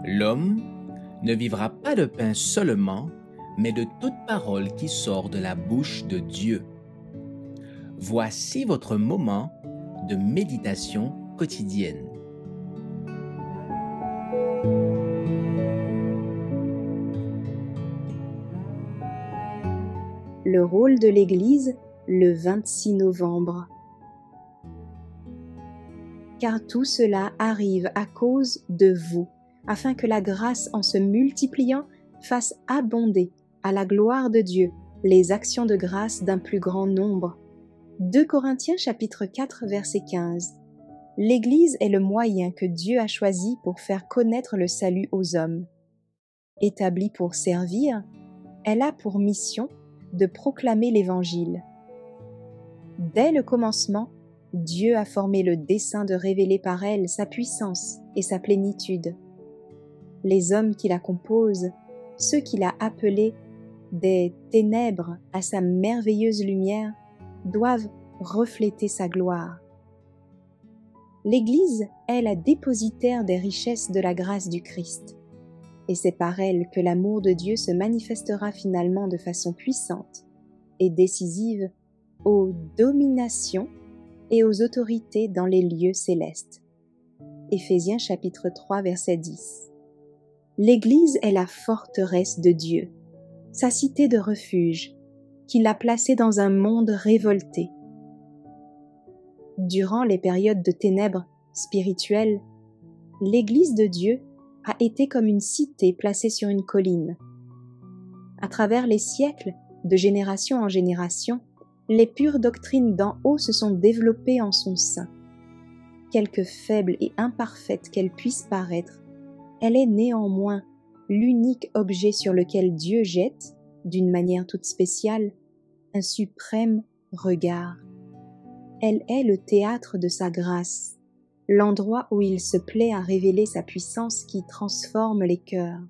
L'homme ne vivra pas de pain seulement, mais de toute parole qui sort de la bouche de Dieu. Voici votre moment de méditation quotidienne. Le rôle de l'Église le 26 novembre. Car tout cela arrive à cause de vous, afin que la grâce en se multipliant fasse abonder à la gloire de Dieu les actions de grâce d'un plus grand nombre. 2 Corinthiens chapitre 4 verset 15. L'Église est le moyen que Dieu a choisi pour faire connaître le salut aux hommes. Établie pour servir, elle a pour mission de proclamer l'Évangile. Dès le commencement, Dieu a formé le dessein de révéler par elle sa puissance et sa plénitude. Les hommes qui la composent, ceux qu'il a appelés des ténèbres à sa merveilleuse lumière, doivent refléter sa gloire. L'Église est la dépositaire des richesses de la grâce du Christ, et c'est par elle que l'amour de Dieu se manifestera finalement de façon puissante et décisive aux dominations et aux autorités dans les lieux célestes. Éphésiens chapitre 3 verset 10. L'Église est la forteresse de Dieu, sa cité de refuge, qu'il a placée dans un monde révolté. Durant les périodes de ténèbres spirituelles, l'Église de Dieu a été comme une cité placée sur une colline. À travers les siècles, de génération en génération, les pures doctrines d'en haut se sont développées en son sein. Quelque faible et imparfaite qu'elle puisse paraître, elle est néanmoins l'unique objet sur lequel Dieu jette, d'une manière toute spéciale, un suprême regard. Elle est le théâtre de sa grâce, l'endroit où il se plaît à révéler sa puissance qui transforme les cœurs.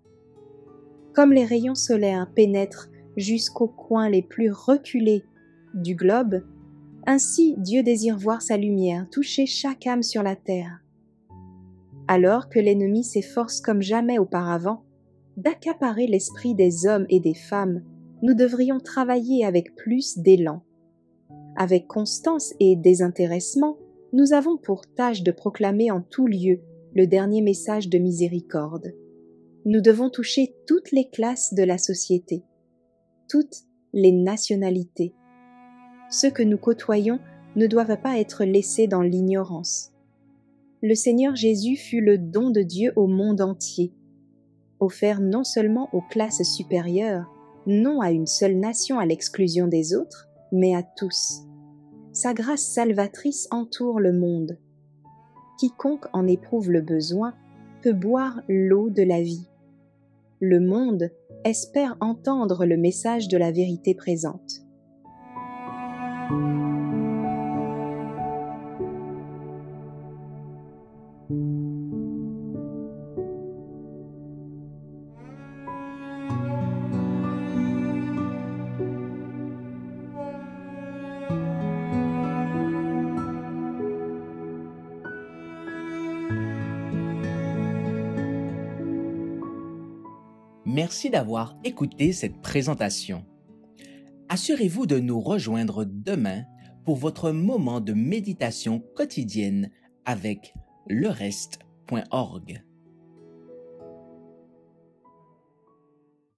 Comme les rayons solaires pénètrent jusqu'aux coins les plus reculés du globe, ainsi Dieu désire voir sa lumière toucher chaque âme sur la terre. Alors que l'ennemi s'efforce comme jamais auparavant d'accaparer l'esprit des hommes et des femmes, nous devrions travailler avec plus d'élan. Avec constance et désintéressement, nous avons pour tâche de proclamer en tout lieu le dernier message de miséricorde. Nous devons toucher toutes les classes de la société, toutes les nationalités. Ceux que nous côtoyons ne doivent pas être laissés dans l'ignorance. Le Seigneur Jésus fut le don de Dieu au monde entier, offert non seulement aux classes supérieures, non à une seule nation à l'exclusion des autres, mais à tous. Sa grâce salvatrice entoure le monde. Quiconque en éprouve le besoin peut boire l'eau de la vie. Le monde espère entendre le message de la vérité présente. Merci d'avoir écouté cette présentation. Assurez-vous de nous rejoindre demain pour votre moment de méditation quotidienne avec lereste.org.